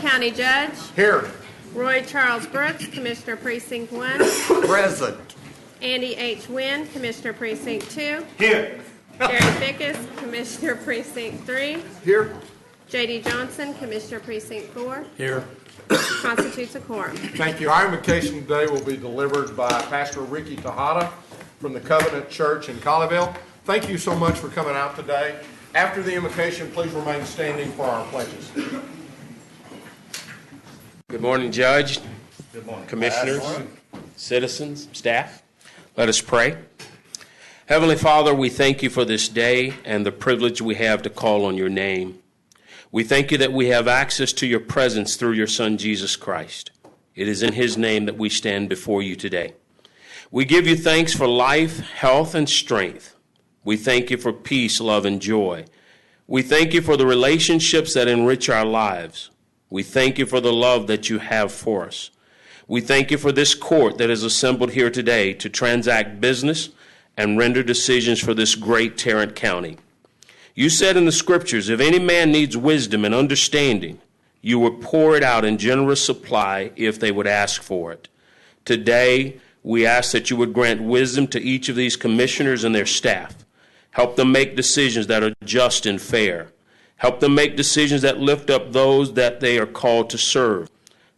County Judge. Here. Roy Charles Brooks, Commissioner Precinct 1. Present. Andy H. Wynn, Commissioner Precinct 2. Here. Gary Fickus, Commissioner Precinct 3. Here. J.D. Johnson, Commissioner Precinct 4. Here. Constitutes a quorum. Thank you. Our invocation today will be delivered by Pastor Ricky Tejada from the Covenant Church in Colleyville. Thank you so much for coming out today. After the invocation, please remain standing for our pledges. Good morning, Judge, Good morning. Commissioners, citizens, staff. Let us pray. Heavenly Father, we thank you for this day and the privilege we have to call on your name. We thank you that we have access to your presence through your Son, Jesus Christ. It is in his name that we stand before you today. We give you thanks for life, health, and strength. We thank you for peace, love, and joy. We thank you for the relationships that enrich our lives. We thank you for the love that you have for us. We thank you for this court that is assembled here today to transact business and render decisions for this great Tarrant County. You said in the scriptures, if any man needs wisdom and understanding, you would pour it out in generous supply if they would ask for it. Today, we ask that you would grant wisdom to each of these commissioners and their staff. Help them make decisions that are just and fair. Help them make decisions that lift up those that they are called to serve.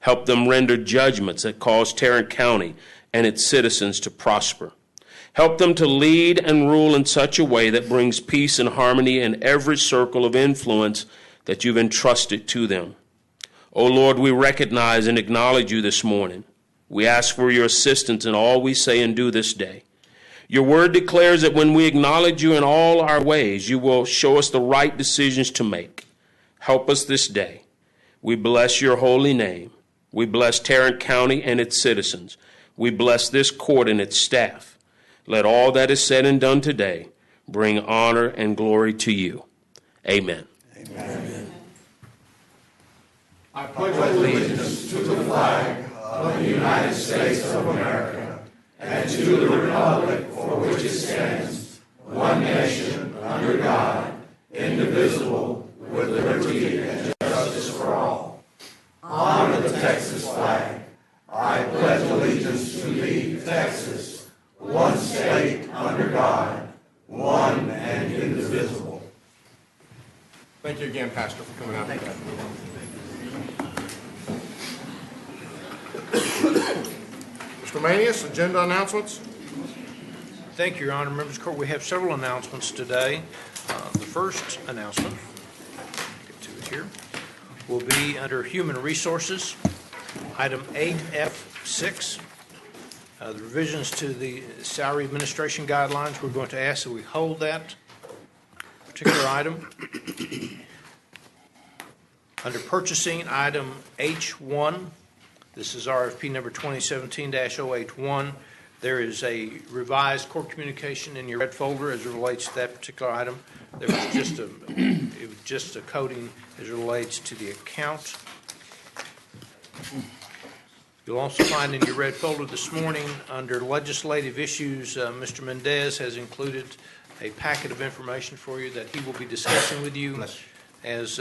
Help them render judgments that cause Tarrant County and its citizens to prosper. Help them to lead and rule in such a way that brings peace and harmony in every circle of influence that you've entrusted to them. O Lord, we recognize and acknowledge you this morning. We ask for your assistance in all we say and do this day. Your word declares that when we acknowledge you in all our ways, you will show us the right decisions to make. Help us this day. We bless your holy name. We bless Tarrant County and its citizens. We bless this court and its staff. Let all that is said and done today bring honor and glory to you. Amen. Amen. I pledge allegiance to the flag of the United States of America and to the republic for which it stands, one nation, under God, indivisible, with liberty and justice for all. Honor the Texas flag. I pledge allegiance to thee, Texas, one state under God, one and indivisible. Thank you again, Pastor, for coming out today. Mr. Manius, agenda announcements. Thank you, Your Honor. Members of the Court, we have several announcements today. The first announcement, get to it here, will be under Human Resources, item 8F6. The revisions to the salary administration guidelines, we're going to ask that we hold that particular item. Under Purchasing, item H1, this is RFP number 2017-081. There is a revised court communication in your red folder as it relates to that particular item. There was just a coding as it relates to the account. You'll also find in your red folder this morning under legislative issues, Mr. Mendez has included a packet of information for you that he will be discussing with you as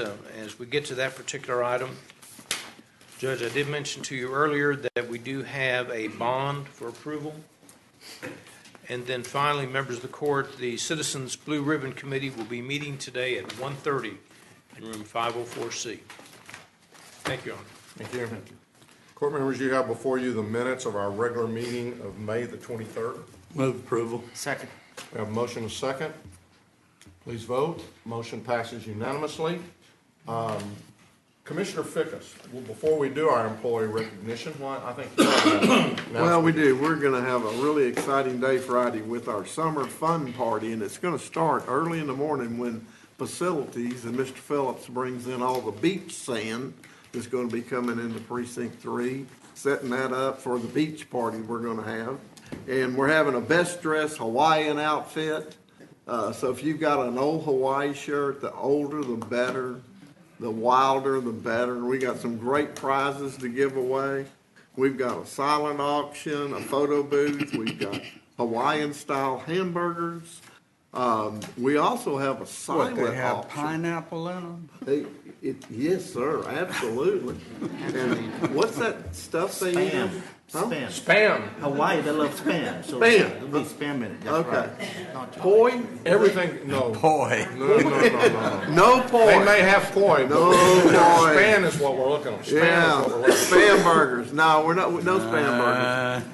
we get to that particular item. Judge, I did mention to you earlier that we do have a bond for approval. And then finally, members of the court, the Citizens Blue Ribbon Committee will be meeting today at 1:30 in room 504C. Thank you, Your Honor. Thank you. Court members, you have before you the minutes of our regular meeting of May the 23rd. Move approval. Second. We have a motion and a second. Please vote. Motion passes unanimously. Commissioner Fickus, well, before we do our employee recognition, I think Well, we do. We're going to have a really exciting day Friday with our summer fun party, and it's going to start early in the morning when Facilities and Mr. Phillips brings in all the beach sand that's going to be coming into Precinct 3, setting that up for the beach party we're going to have. And we're having a best dressed Hawaiian outfit. So if you've got an old Hawaii shirt, the older the better. The wilder, the better. We got some great prizes to give away. We've got a silent auction, a photo booth. We've got Hawaiian-style hamburgers. We also have a What, silent they have auction. pineapple in them? Yes, sir, absolutely. And what's that stuff they eat? Spam. Huh? Spam. Spam. Hawaii, they love spam. So Spam. It'll be spam in it. That's Okay. right. Not Poi? Everything, no. Boy. No. No poi. They may have poi, No but poi. Span is what we're looking at. Span Yeah, is what we're looking at. spam burgers. No, we're not, no spam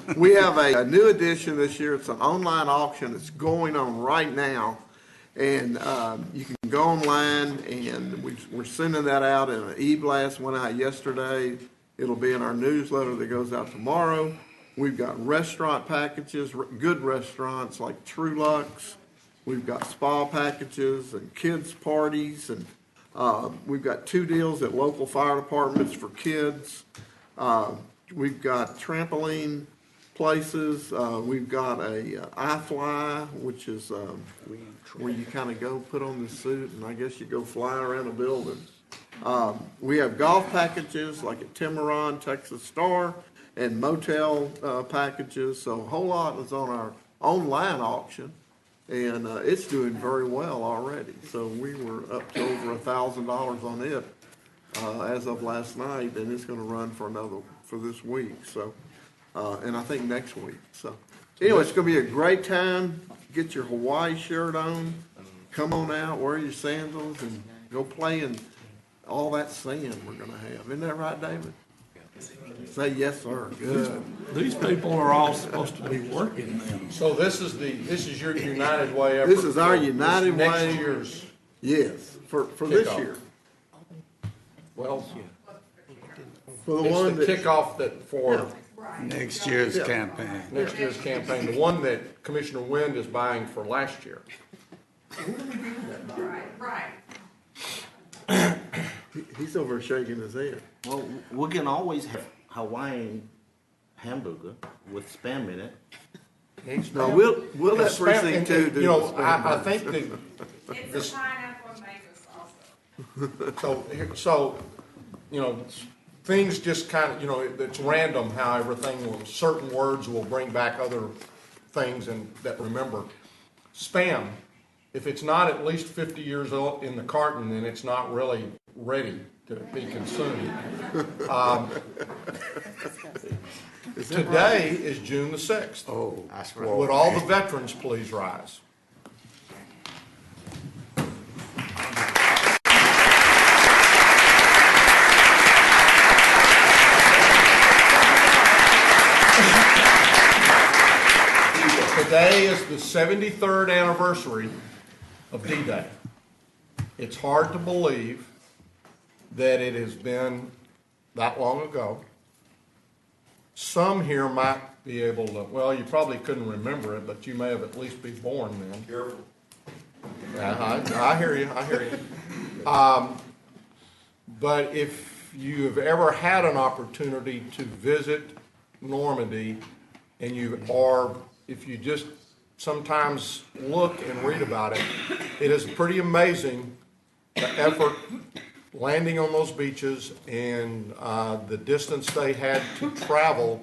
burgers. We have a new edition this year. It's an online auction. It's going on right now. And you can go online, and we're sending that out in an e-blast. Went out yesterday. It'll be in our newsletter that goes out tomorrow. We've got restaurant packages, good restaurants like True Lux. We've got spa packages and kids' parties, and we've got 2 deals at local fire departments for kids. We've got trampoline places. We've got a iFly, which is where you kind of go put on the suit, and I guess you go fly around a building. We have golf packages like at Tiburon, Texas Star, and motel packages. So a whole lot is on our online auction, and it's doing very well already. So we were up to over $1,000 on it as of last night, and it's going to run for this week. So, and I think next week. So anyway, it's going to be a great time. Get your Hawaii shirt on. Come on out, wear your sandals, and go play in all that sand we're going to have. Isn't that right, David? Say yes, sir. Good. These people are all supposed to be working then. So this is your United Way effort. This is our for United this Way. Next year's, Yes, for this Kickoff. year. well, For the one it's the that, kickoff for Next year's campaign. next year's campaign, the one that Commissioner Wind is buying for last year. he's over shaking his head. Well, we can always have Hawaiian hamburger with spam in it. No, we'll let Spam- precinct and- two and, do You the know, spam I burgers. think that It's a pineapple and mango salsa. So, you know, things just kind of, you know, it's random how certain words will bring back other things and that remember. Spam, if it's not at least 50 years old in the carton, then it's not really ready to be consumed. Today is June the 6th. Oh, That's right. Would all the veterans please rise? Today is the 73rd anniversary of D-Day. It's hard to believe that it has been that long ago. Some here might be able to, well, you probably couldn't remember it, but you may have at least been born then. Careful. I hear you. But if you have ever had an opportunity to visit Normandy and if you just sometimes look and read about it, it is pretty amazing the effort landing on those beaches and the distance they had to travel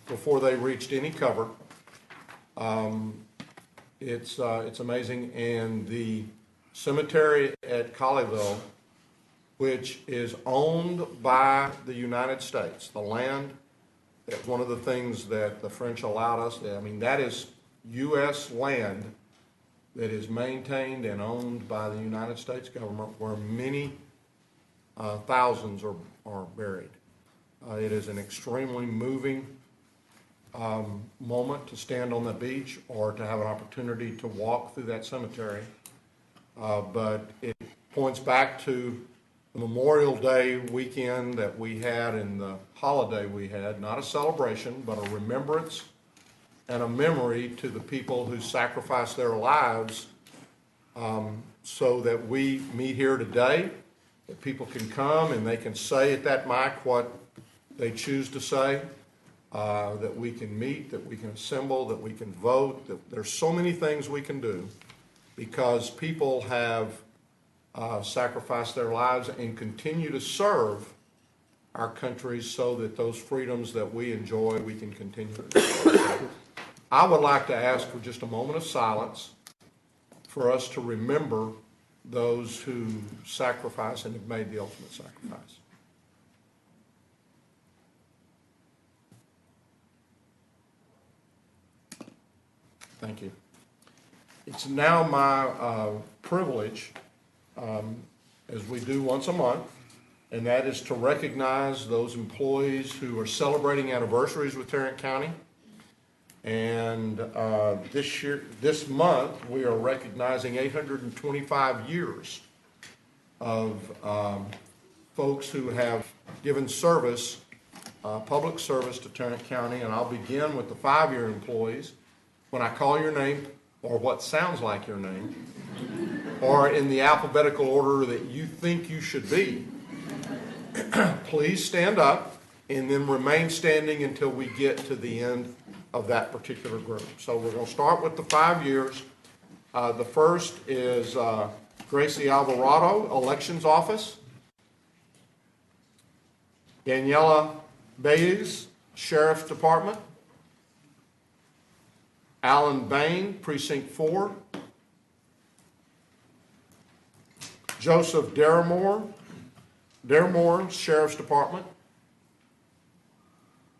before they reached any cover. It's amazing. And the cemetery at Colleyville, which is owned by the United States, the land, that's one of the things that the French allowed us. I mean, that is U.S. land that is maintained and owned by the United States government, where many thousands are buried. It is an extremely moving moment to stand on the beach or to have an opportunity to walk through that cemetery. But it points back to the Memorial Day weekend that we had and the holiday we had, not a celebration, but a remembrance and a memory to the people who sacrificed their lives so that we meet here today, that people can come and they can say at that mic what they choose to say, that we can meet, that we can assemble, that we can vote, that there's so many things we can do because people have sacrificed their lives and continue to serve our country so that those freedoms that we enjoy, we can continue to enjoy. I would like to ask for just a moment of silence for us to remember those who sacrifice and have made the ultimate sacrifice. Thank you. It's now my privilege, as we do once a month, and that is to recognize those employees who are celebrating anniversaries with Tarrant County. And this month, we are recognizing 825 years of folks who have given service, public service to Tarrant County. And I'll begin with the 5-year employees. When I call your name, or what sounds like your name, or in the alphabetical order that you think you should be, please stand up and then remain standing until we get to the end of that particular group. So we're going to start with the 5 years. The first is Gracie Alvarado, Elections Office. Daniela Baez, Sheriff's Department. Alan Bain, Precinct 4. Joseph Daramore, Sheriff's Department.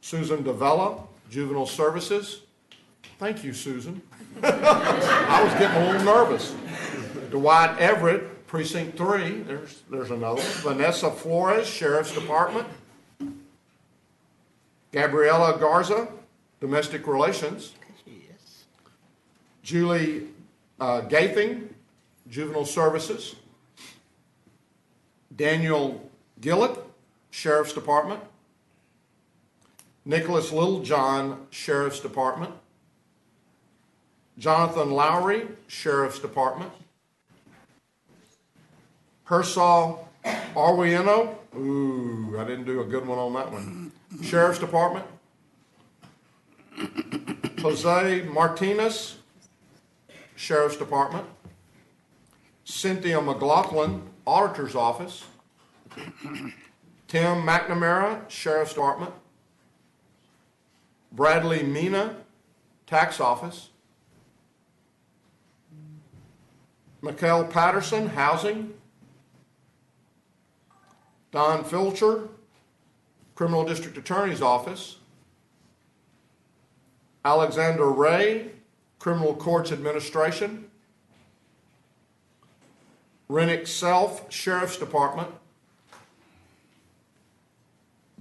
Susan Davella, Juvenile Services. Thank you, Susan. I was getting a little nervous. Dwight Everett, Precinct 3. There's another one. Vanessa Flores, Sheriff's Department. Gabriela Garza, Domestic Relations. Julie Gathing, Juvenile Services. Daniel Gillett, Sheriff's Department. Nicholas Littlejohn, Sheriff's Department. Jonathan Lowry, Sheriff's Department. Hersal Arwieno, I didn't do a good one on that one. Sheriff's Department. Jose Martinez, Sheriff's Department. Cynthia McLaughlin, Auditor's Office. Tim McNamara, Sheriff's Department. Bradley Mina, Tax Office. Mikhail Patterson, Housing. Don Filcher, Criminal District Attorney's Office. Alexander Ray, Criminal Courts Administration. Rennick Self, Sheriff's Department.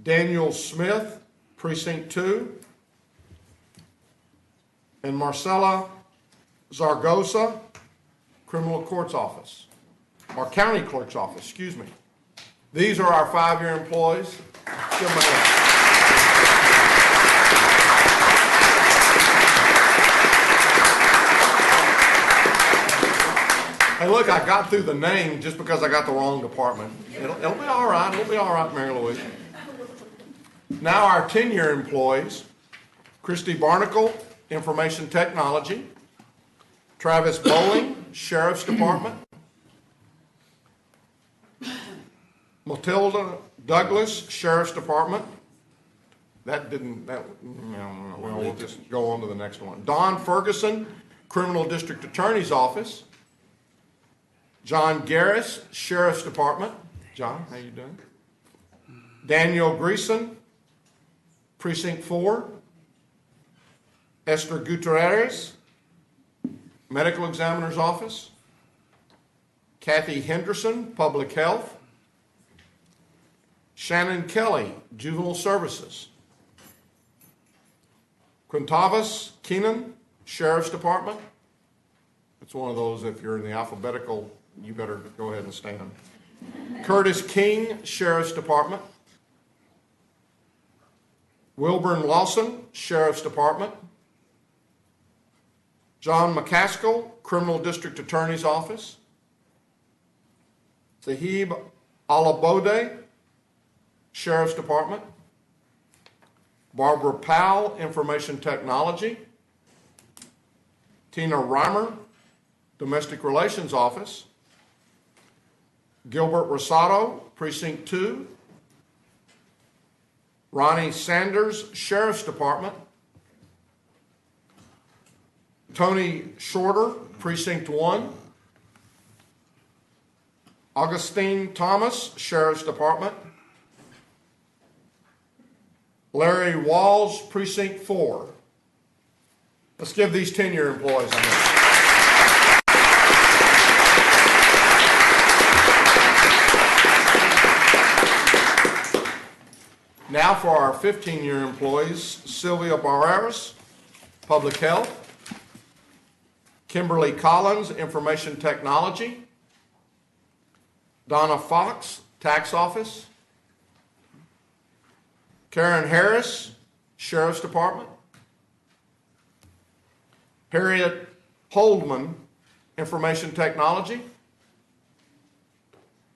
Daniel Smith, Precinct 2. And Marcella Zaragoza, Criminal Courts Office, or County Clerk's Office, excuse me. These are our 5-year employees. Give them a hand. Hey, look, I got through the name just because I got the wrong department. It'll be all right. It'll be all right, Mary Louise. Now our 10-year employees: Christy Barnacle, Information Technology. Travis Bowling, Sheriff's Department. Matilda Douglas, Sheriff's Department. We'll just go on to the next one. Don Ferguson, Criminal District Attorney's Office. John Garris, Sheriff's Department. John, how you doing? Daniel Greason, Precinct 4. Esther Gutierrez, Medical Examiner's Office. Kathy Henderson, Public Health. Shannon Kelly, Juvenile Services. Quintavas Keenan, Sheriff's Department. It's one of those, if you're in the alphabetical, you better go ahead and stand. Curtis King, Sheriff's Department. Wilburn Lawson, Sheriff's Department. John McCaskill, Criminal District Attorney's Office. Sahib Alabode, Sheriff's Department. Barbara Powell, Information Technology. Tina Reimer, Domestic Relations Office. Gilbert Rosado, Precinct 2. Ronnie Sanders, Sheriff's Department. Tony Shorter, Precinct 1. Augustine Thomas, Sheriff's Department. Larry Walls, Precinct 4. Let's give these 10-year employees a hand. Now for our 15-year employees, Sylvia Barreras, Public Health. Kimberly Collins, Information Technology. Donna Fox, Tax Office. Karen Harris, Sheriff's Department. Harriet Holdman, Information Technology.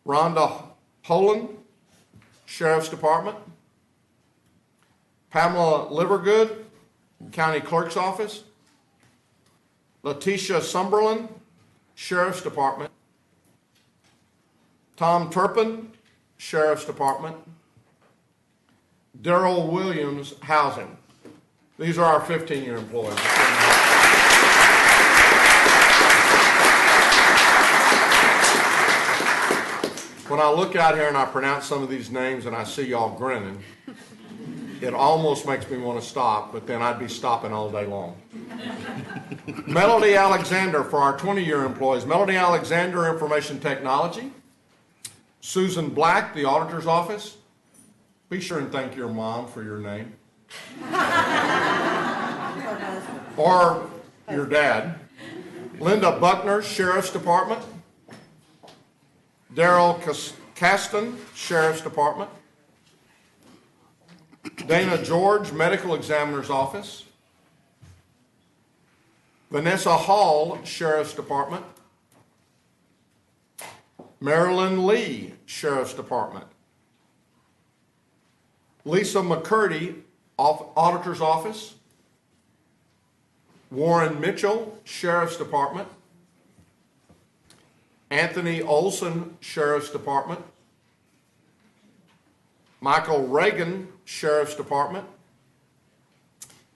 Rhonda Holan, Sheriff's Department. Pamela Livergood, County Clerk's Office. Letitia Sumberlin, Sheriff's Department. Tom Turpin, Sheriff's Department. Daryl Williams, Housing. These are our 15-year employees. When I look out here and I pronounce some of these names and I see y'all grinning, it almost makes me want to stop, but then I'd be stopping all day long. Melody Alexander for our 20-year employees. Melody Alexander, Information Technology. Susan Black, the Auditor's Office. Be sure and thank your mom for your name. Or your dad. Linda Buckner, Sheriff's Department. Daryl Caston, Sheriff's Department. Dana George, Medical Examiner's Office. Vanessa Hall, Sheriff's Department. Marilyn Lee, Sheriff's Department. Lisa McCurdy, Auditor's Office. Warren Mitchell, Sheriff's Department. Anthony Olson, Sheriff's Department. Michael Reagan, Sheriff's Department.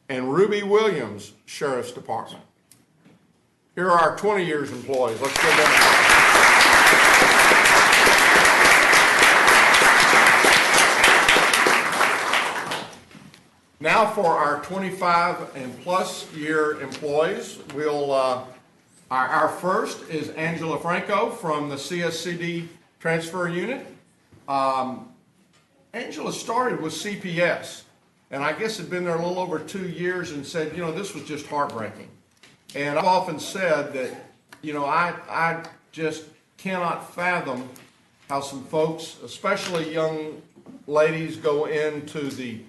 And Ruby Williams, Sheriff's Department. Here are our 20 years employees. Let's give them a Now for our 25 and plus year employees, our first is Angela Franco from the CSCD Transfer Unit. Angela started with CPS, and I guess had been there a little over 2 years and said, this was just heartbreaking. And I've often said that, I just cannot fathom how some folks, especially young ladies, go into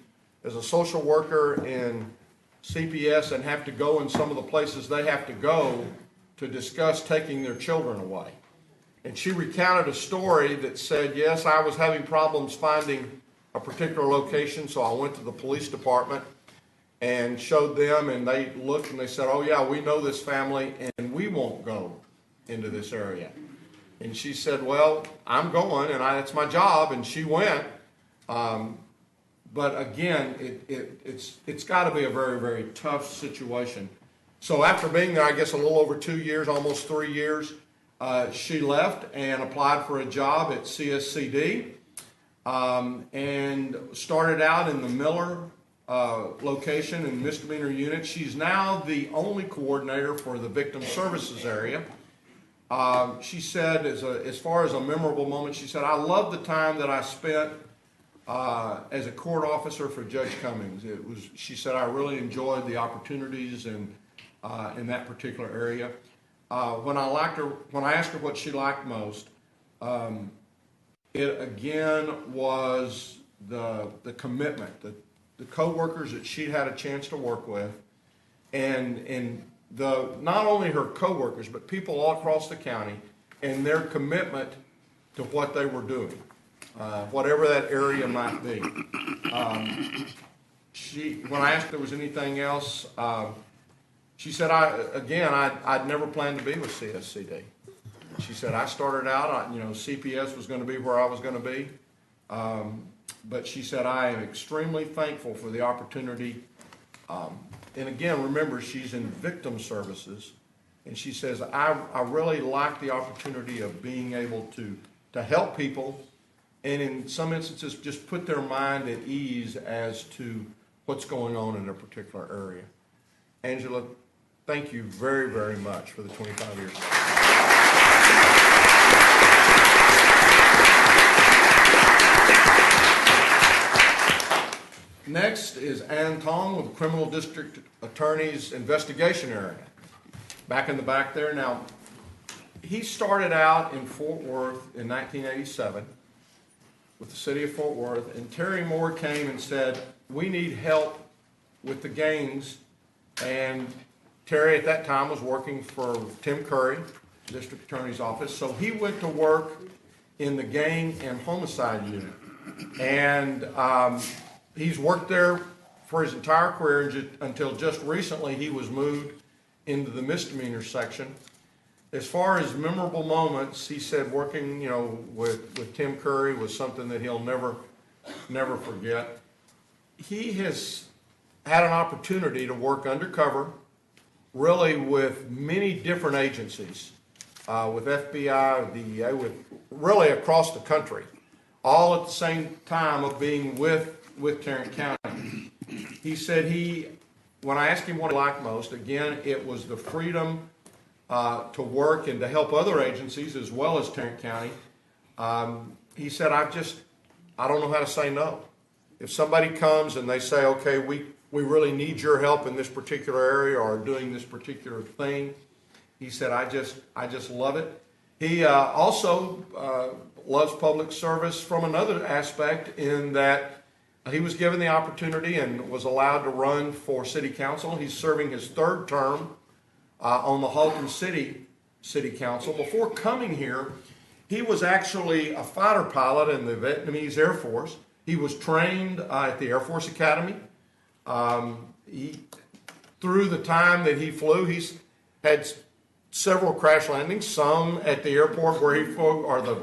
as a social worker in CPS and have to go in some of the places they have to go to discuss taking their children away. And she recounted a story that said, yes, I was having problems finding a particular location, so I went to the police department and showed them, and they looked and they said, oh yeah, we know this family and we won't go into this area. And she said, well, I'm going, and it's my job, and she went. But again, it's got to be a very, very tough situation. So after being there, I guess a little over 2 years, almost 3 years, she left and applied for a job at CSCD and started out in the Miller location in misdemeanor unit. She's now the only coordinator for the victim services area. She said, as far as a memorable moment, she said, I love the time that I spent as a court officer for Judge Cummings. She said, I really enjoyed the opportunities in that particular area. When I asked her what she liked most, it again was the commitment, the co-workers that she had a chance to work with, and not only her co-workers, but people all across the county, and their commitment to what they were doing, whatever that area might be. When I asked if there was anything else, she said, I'd never planned to be with CSCD. She said, I started out, CPS was going to be where I was going to be. But she said, I am extremely thankful for the opportunity and again, remember, she's in victim services, and she says, I really like the opportunity of being able to help people, and in some instances, just put their mind at ease as to what's going on in a particular area. Angela, thank you very, very much for the 25 years. Next is Ann Tong with the Criminal District Attorney's Investigation Area. Back in the back there. Now, he started out in Fort Worth in 1987 with the city of Fort Worth, and Terry Moore came and said, we need help with the gangs, and Terry at that time was working for Tim Curry, District Attorney's Office, so he went to work in the gang and homicide unit, and he's worked there for his entire career until just recently he was moved into the misdemeanor section. As far as memorable moments, he said working, with Tim Curry was something that he'll never forget. He has had an opportunity to work undercover, really with many different agencies, with FBI, DEA, with really across the country, all at the same time of being with Tarrant County. He said when I asked him what he liked most, again, it was the freedom to work and to help other agencies as well as Tarrant County. He said, I don't know how to say no. If somebody comes and they say, okay, we really need your help in this particular area or doing this particular thing, he said, I just love it. He also loves public service from another aspect, in that he was given the opportunity and was allowed to run for city council. He's serving his third term on the Halton City Council. Before coming here, he was actually a fighter pilot in the Vietnamese Air Force. He was trained at the Air Force Academy. Through the time that he flew, he's had several crash landings, some at the airport where he flew, or the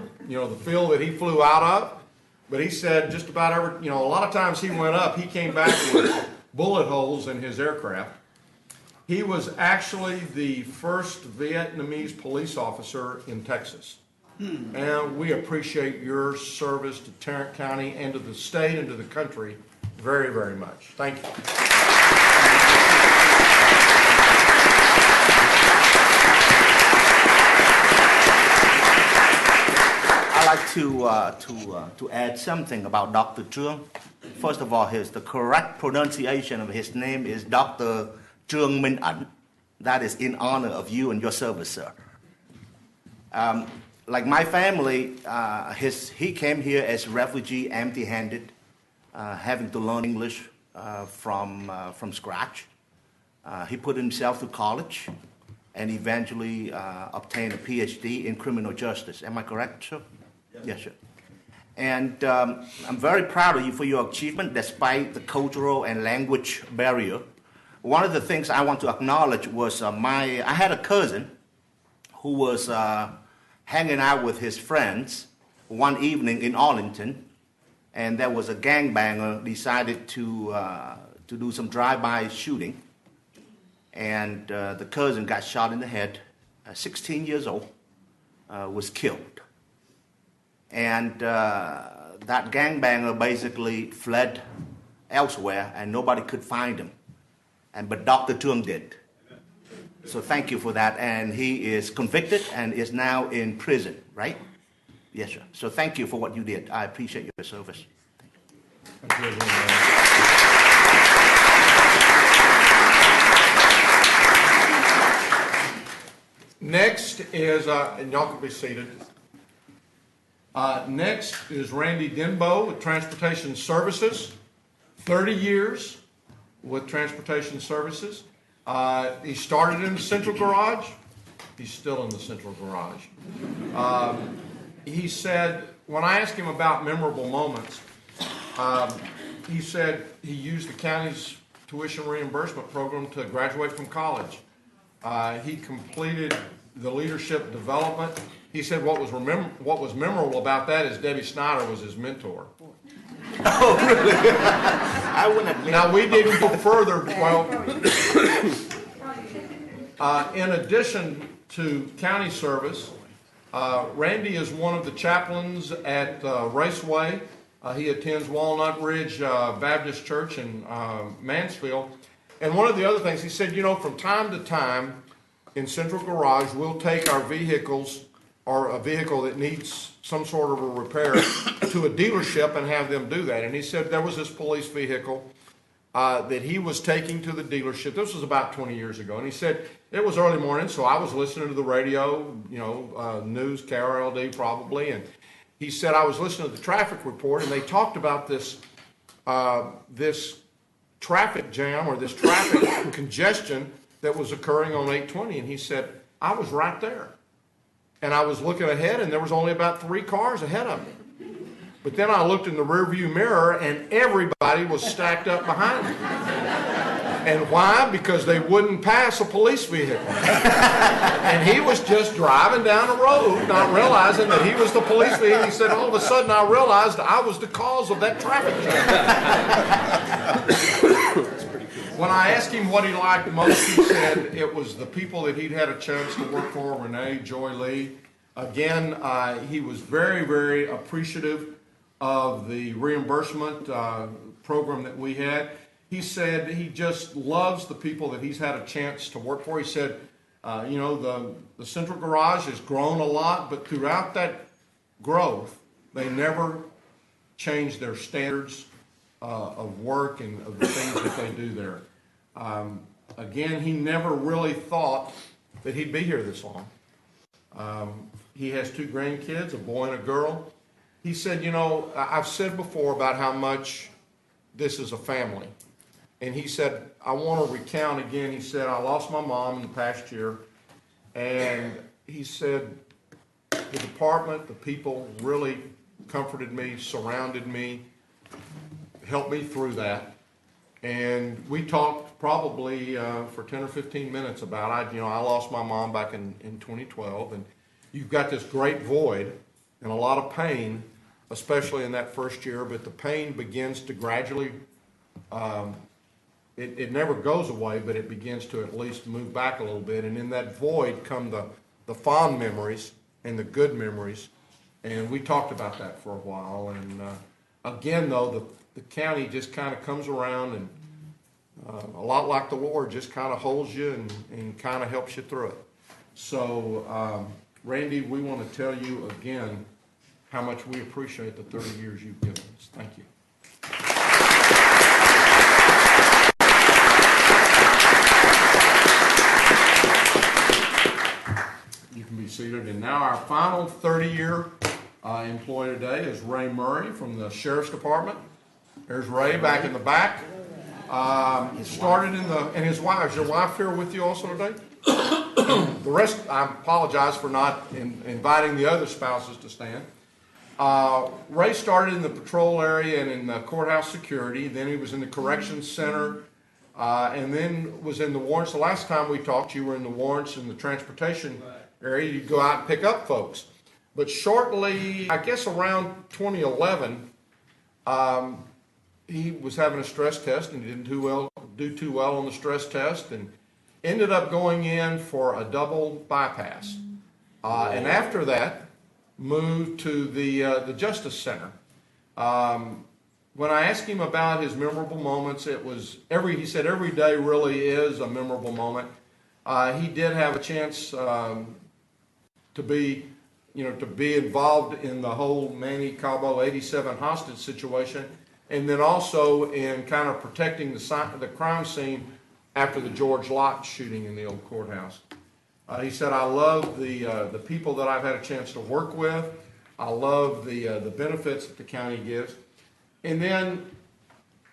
field that he flew out of. But he said just about every, a lot of times he went up, he came back with bullet holes in his aircraft. He was actually the first Vietnamese police officer in Texas. And we appreciate your service to Tarrant County and to the state and to the country very, very much. Thank you. I'd like to add something about Dr. Trương. First of all, the correct pronunciation of his name is Dr. Trương Minh Ẩn. That is in honor of you and your service, sir. Like my family, he came here as a refugee, empty-handed, having to learn English from scratch. He put himself through college and eventually obtained a PhD in criminal justice. Am I correct, sir? Yes, sir. And I'm very proud of you for your achievement despite the cultural and language barrier. One of the things I want to acknowledge was I had a cousin who was hanging out with his friends one evening in Arlington, and there was a gangbanger decided to do some drive-by shooting, and the cousin got shot in the head, 16 years old, was killed. And that gangbanger basically fled elsewhere, and nobody could find him. But Dr. Trương did. So thank you for that. And he is convicted and is now in prison, right? Yes, sir. So thank you for what you did. I appreciate your service. Thank you. Next is, and y'all can be seated. Next is Randy Denbo with Transportation Services, 30 years with Transportation Services. He started in the Central Garage. He's still in the Central Garage. He said, when I asked him about memorable moments, he said he used the county's tuition reimbursement program to graduate from college. He completed the leadership development he said what was memorable about that is Debbie Snyder was his mentor. I wouldn't have. Now, we didn't go further. Well, in addition to county service, Randy is one of the chaplains at Raceway. He attends Walnut Ridge Baptist Church in Mansfield. And one of the other things, he said, from time to time in Central Garage, we'll take our vehicles or a vehicle that needs some sort of a repair to a dealership and have them do that. And he said there was this police vehicle that he was taking to the dealership. This was about 20 years ago. And he said it was early morning, so I was listening to the radio, news, KRLD probably. And he said I was listening to the traffic report, and they talked about this traffic jam or this traffic congestion that was occurring on 820. And he said, I was right there. And I was looking ahead, and there was only about 3 cars ahead of me. But then I looked in the rearview mirror, and everybody was stacked up behind me. And why? Because they wouldn't pass a police vehicle. And he was just driving down the road, not realizing that he was the police vehicle. He said, all of a sudden I realized I was the cause of that traffic jam. When I asked him what he liked most, he said it was the people that he'd had a chance to work for, Renee, Joy Lee. Again, he was very, very appreciative of the reimbursement program that we had. He said he just loves the people that he's had a chance to work for. He said, the Central Garage has grown a lot, but throughout that growth, they never changed their standards of work and of the things that they do there. Again, he never really thought that he'd be here this long. He has 2 grandkids, a boy and a girl. He said, I've said before about how much this is a family. And he said, I want to recount again. He said, I lost my mom in the past year. And he said, the department, the people really comforted me, surrounded me, helped me through that. And we talked probably for 10 or 15 minutes about it. I lost my mom back in 2012. And you've got this great void and a lot of pain, especially in that first year. But the pain begins to gradually, it never goes away, but it begins to at least move back a little bit. And in that void come the fond memories and the good memories. And we talked about that for a while. And again, though, the county just kind of comes around and a lot like the Lord just kind of holds you and kind of helps you through it. So, Randy, we want to tell you again how much we appreciate the 30 years you've given us. Thank you. You can be seated. And now our final 30-year employee today is Ray Murray from the Sheriff's Department. There's Ray back in the back. Started and his wife. Is your wife here with you also today? The rest, I apologize for not inviting the other spouses to stand. Ray started in the patrol area and in the courthouse security. Then he was in the corrections center, and then was in the warrants. The last time we talked, you were in the warrants in the transportation area. You'd go out and pick up folks. But shortly, I guess around 2011, he was having a stress test and he didn't do too well on the stress test, and ended up going in for a double bypass. And after that, moved to the Justice Center. When I asked him about his memorable moments, he said every day really is a memorable moment. He did have a chance to be involved in the whole Manny Cabo 87 hostage situation, and then also in kind of protecting the crime scene after the George Lott shooting in the old courthouse. He said, I love the people that I've had a chance to work with. I love the benefits that the county gives. And then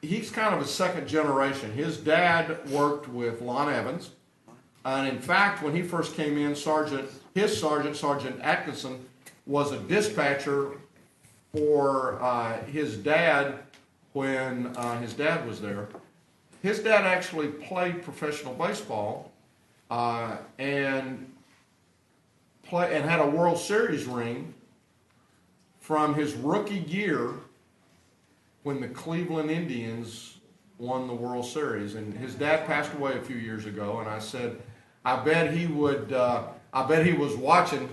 he's kind of a second generation. His dad worked with Lon Evans. And in fact, when he first came in, Sergeant Atkinson, was a dispatcher for his dad when his dad was there. His dad actually played professional baseball and and had a World Series ring from his rookie year when the Cleveland Indians won the World Series. And his dad passed away a few years ago, and I said, I bet he was watching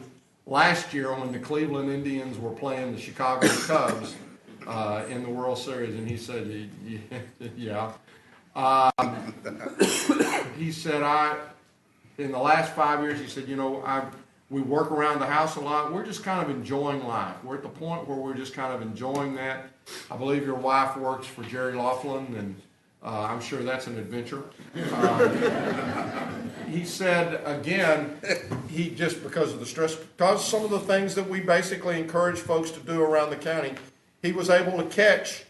last year when the Cleveland Indians were playing the Chicago Cubs in the World Series. And he said, yeah. He said, in the last 5 years, he said, we work around the house a lot. We're just kind of enjoying life. We're at the point where we're just kind of enjoying that. I believe your wife works for Jerry Laughlin, and I'm sure that's an adventure. He said, again, he just because of the stress, because some of the things that we basically encourage folks to do around the county, he was able to catch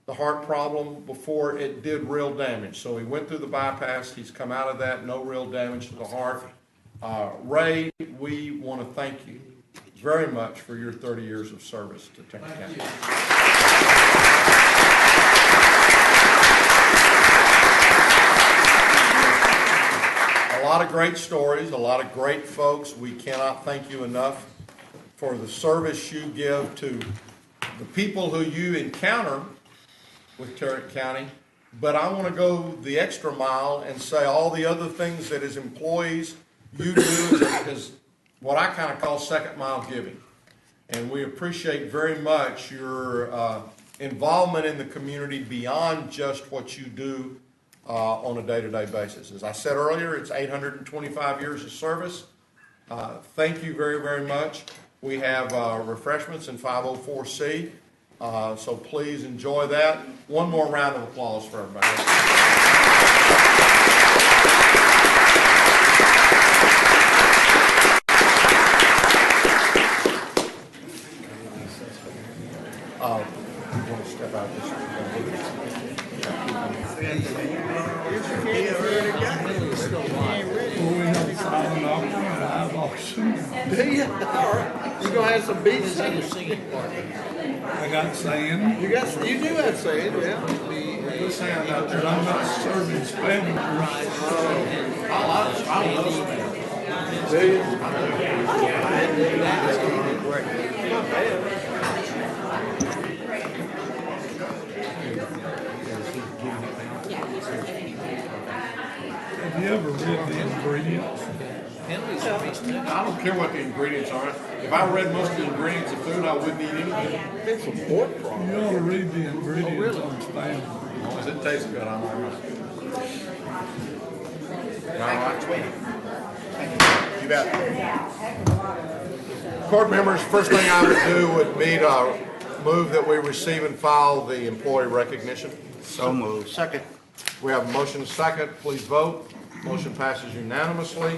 the heart problem before it did real damage. So he went through the bypass. He's come out of that, no real damage to the heart. Ray, we want to thank you very much for your 30 years of service to Tarrant County. A lot of great stories, a lot of great folks. We cannot thank you enough for the service you give to the people who you encounter with Tarrant County. But I want to go the extra mile and say all the other things that as employees you do is what I kind of call second mile giving. And we appreciate very much your involvement in the community beyond just what you do on a day-to-day basis. As I said earlier, it's 825 years of service. Thank you very, very much. We have refreshments in 504C, so please enjoy that. One more round of applause for everybody. You want to step out this Do you? All right. You gonna have some beats? I got sand. You do have sand, yeah. But I'm not serving Spanish. Do you? Have you ever read the ingredients? I don't care what the ingredients are. If I read most of the ingredients of food, I wouldn't eat anything. It's some pork product. You ought to read the ingredients on Spanish. As long as it tastes good, I'm all right. You bet. Court members, first thing I would do would be to move that we receive and file the employee recognition. So moved. Second. We have a motion and a second. Please vote. Motion passes unanimously.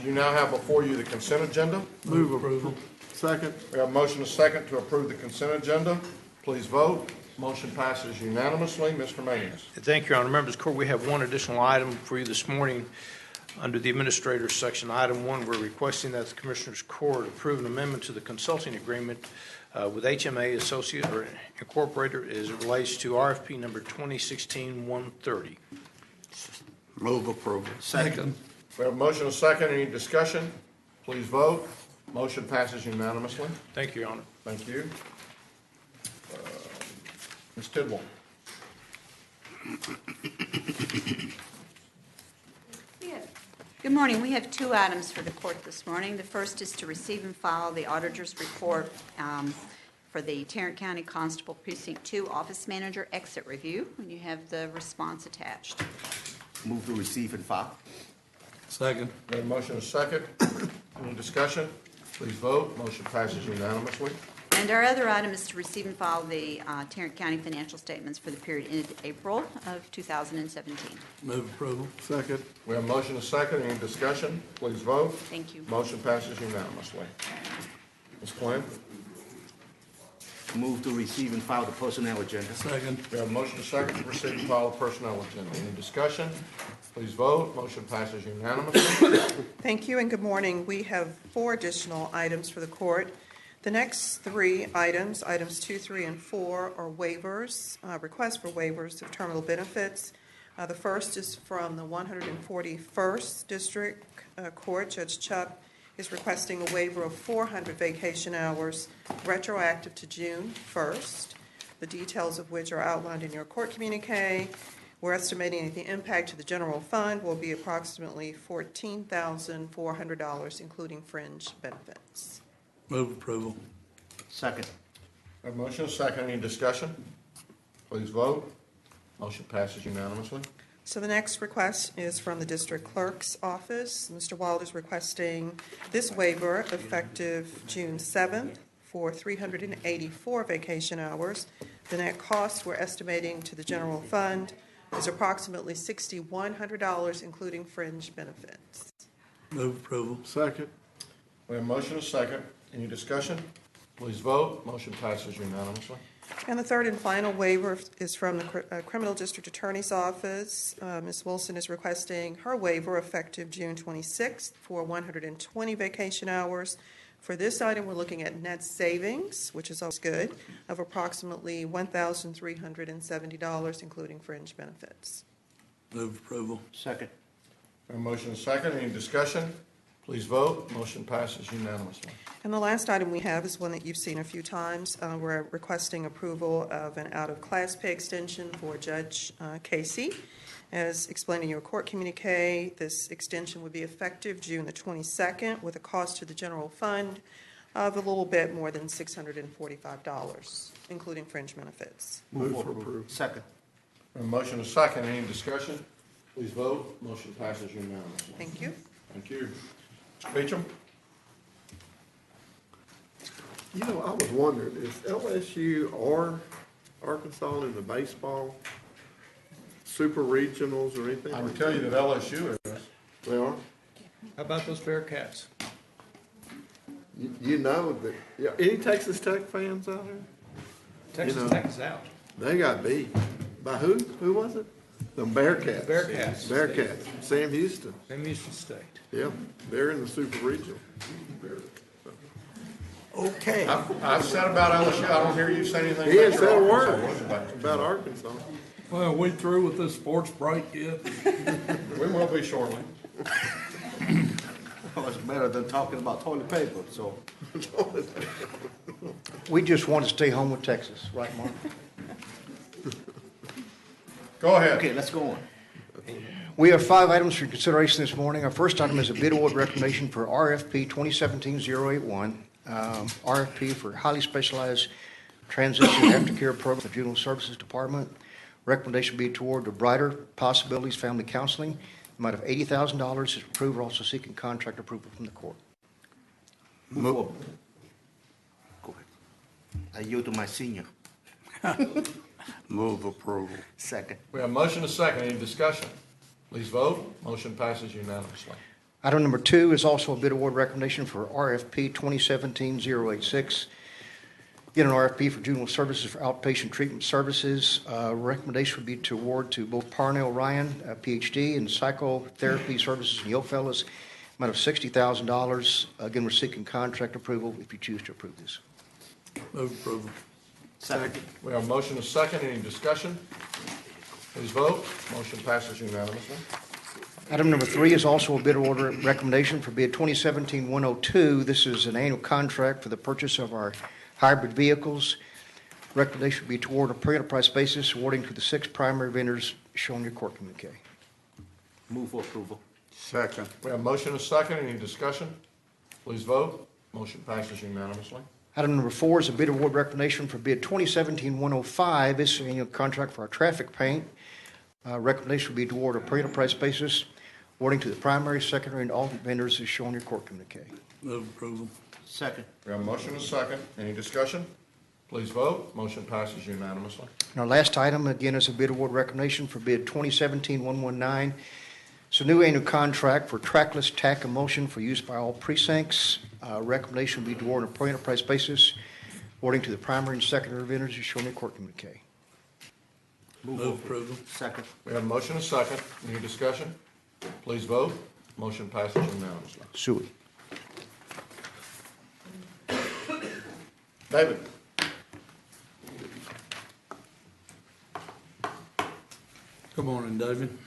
You now have before you the consent agenda. Move approval. Second. We have a motion and a second to approve the consent agenda. Please vote. Motion passes unanimously. Mr. Mayes. Thank you, Your Honor. Members of the court, we have one additional item for you this morning. Under the Administrator's section, Item 1, we're requesting that the Commissioners Court approve an amendment to the consulting agreement with HMA Associates or Incorporated as it relates to RFP number 2016-130. Move approval. Second. We have a motion and a second. Any discussion? Please vote. Motion passes unanimously. Thank you, Your Honor. Thank you. Ms. Tidwell. Good morning. We have two items for the court this morning. The first is to receive and file the auditor's report for the Tarrant County Constable Precinct 2 Office Manager Exit Review, and you have the response attached. Move to receive and file. Second. We have a motion and a second. Any discussion? Please vote. Motion passes unanimously. And our other item is to receive and file the Tarrant County financial statements for the period ended April of 2017. Move approval. Second. We have a motion and a second. Any discussion? Please vote. Thank you. Motion passes unanimously. Ms. Quinn? Move to receive and file the personnel agenda. Second. We have a motion and a second to receive and file the personnel agenda. Any discussion? Please vote. Motion passes unanimously. Thank you and good morning. We have 4 additional items for the court. The next 3 items, items 2, 3, and 4, are waivers, requests for waivers of terminal benefits. The first is from the 141st District Court. Judge Chuck is requesting a waiver of 400 vacation hours retroactive to June 1st, the details of which are outlined in your court communique. We're estimating the impact to the general fund will be approximately $14,400, including fringe benefits. Move approval. Second. A motion, a second, any discussion? Please vote. Motion passes unanimously. So the next request is from the district clerk's office. Mr. Wild is requesting this waiver effective June 7th for 384 vacation hours. The net cost we're estimating to the general fund is approximately $6,100, including fringe benefits. Move approval. Second. We have a motion, a second, any discussion? Please vote. Motion passes unanimously. And the third and final waiver is from the Criminal District Attorney's Office. Ms. Wilson is requesting her waiver effective June 26th for 120 vacation hours. For this item, we're looking at net savings, which is always good, of approximately $1,370, including fringe benefits. Move approval. Second. We have a motion, a second, any discussion? Please vote. Motion passes unanimously. And the last item we have is one that you've seen a few times. We're requesting approval of an out-of-class pay extension for Judge Casey. As explained in your court communique, this extension would be effective June the 22nd with a cost to the general fund of a little bit more than $645, including fringe benefits. Move for approval. Second. We have a motion, a second, any discussion? Please vote. Motion passes unanimously. Thank you. Thank you. Mr. Beecham? You know, I was wondering, is LSU or Arkansas in the baseball super regionals or anything? I would like tell that? you that LSU is. They are? How about those Bearcats? You know that, yeah, any Texas Tech fans out here? Texas know. Tech is out. They got beat. By who? Who was it? The Bearcats. Bearcats. Bearcats. Sam Houston. Sam Houston State. Yeah, they're in the super regional. Okay. I've said about LSU, I don't hear you say anything. He ain't about said a your word Arkansas ones. about Arkansas. Well, we through with this sports break yet? We will be shortly. Well, it's better than talking about toilet paper, so. We just want to stay home with Texas, right, Mark? Go ahead. Okay, let's go on. We have 5 items for consideration this morning. Our first item is a bid award recommendation for RFP 2017-081, RFP for highly specialized transition aftercare program for the Juvenile Services Department. Recommendation be toward the Brighter Possibilities Family Counseling. Amount of $80,000 is approved. We're also seeking contract approval from the court. Move. Go ahead. I yield to my senior. Move approval. Second. We have a motion, a second, any discussion? Please vote. Motion passes unanimously. Item number 2 is also a bid award recommendation for RFP 2017-086. Get an RFP for juvenile services for outpatient treatment services. Recommendation would be to award to both Parnell Ryan, PhD, and psychotherapy services in Yofellas, amount of $60,000. Again, we're seeking contract approval if you choose to approve this. Move approval. Second. We have a motion, a second, any discussion? Please vote. Motion passes unanimously. Item number 3 is also a bid order recommendation for bid 2017-102. This is an annual contract for the purchase of our hybrid vehicles. Recommendation would be toward a per enterprise basis, awarding to the 6 primary vendors shown in your court communique. Move for approval. Second. We have a motion, a second, any discussion? Please vote. Motion passes unanimously. Item number 4 is a bid award recommendation for bid 2017-105. This is an annual contract for our traffic paint. Recommendation would be to award a per enterprise basis, awarding to the primary, secondary, and alternate vendors as shown in your court communique. Move approval. Second. We have a motion, a second, any discussion? Please vote. Motion passes unanimously. And our last item, again, is a bid award recommendation for bid 2017-119. It's a new annual contract for trackless tack emulsion for use by all precincts. Recommendation would be to award on a per enterprise basis, awarding to the primary and secondary vendors as shown in your court communique. Move approval. Second. We have a motion, a second, any discussion? Please vote. Motion passes unanimously. Suey. David? Good morning, David.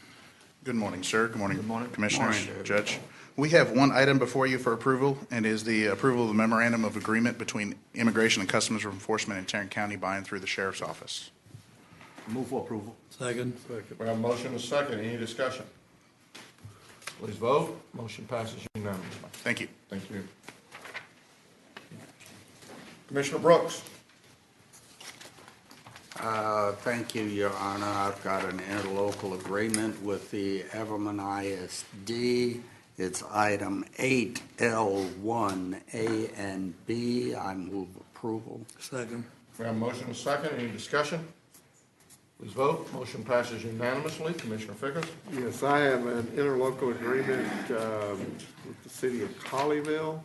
Good morning, sir. Good morning, Good morning. Commissioners, Morning, David. Judge. We have one item before you for approval, and is the approval of the memorandum of agreement between Immigration and Customs Enforcement in Tarrant County by and through the Sheriff's Office. Move for approval. Second. We have a motion and a second. Any discussion? Please vote. Motion passes unanimously. Thank you. Thank you. Commissioner Brooks. Thank you, Your Honor. I've got an interlocal agreement with the Everman ISD. It's item 8L1, A and B. I move approval. Second. We have a motion and a second. Any discussion? Please vote. Motion passes unanimously. Commissioner Fickers. Yes, I have an interlocal agreement with the city of Colleyville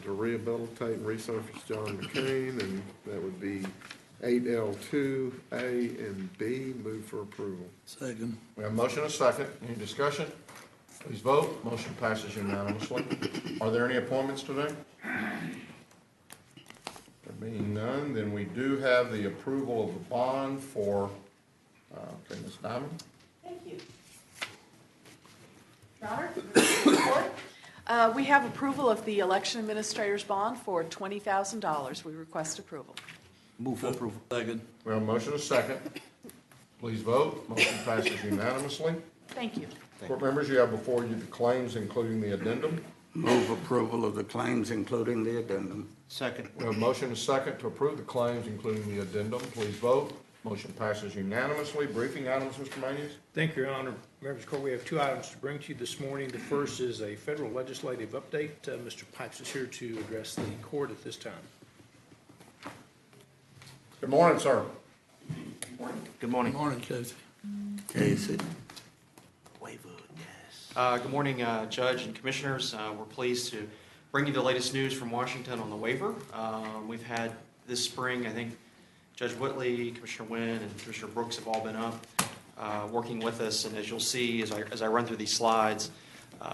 to rehabilitate and resurface John McCain, and that would be 8L2, A and B. Move for approval. Second. We have a motion and a second. Any discussion? Please vote. Motion passes unanimously. Are there any appointments today? There being none, then we do have the approval of the bond for, Ms. Diamond. Thank you. Your Honor, report. We have approval of the election administrator's bond for $20,000. We request approval. Move for approval. Second. We have a motion and a second. Please vote. Motion passes unanimously. Thank you. Court members, you have before you the claims, including the addendum. Move approval of the claims, including the addendum. Second. We have a motion and a second to approve the claims, including the addendum. Please vote. Motion passes unanimously. Briefing items, Mr. Manius. Thank you, Your Honor. Members of the Court, we have two items to bring to you this morning. The first is a federal legislative update. Mr. Pipes is here to address the court at this time. Good morning, sir. Good morning. Good morning, Casey. Casey. Waiver, yes. Good morning, Judge and Commissioners. We're pleased to bring you the latest news from Washington on the waiver. We've had this spring, I think, Judge Whitley, Commissioner Wynn, and Commissioner Brooks have all been up working with us. And as you'll see, as I run through these slides,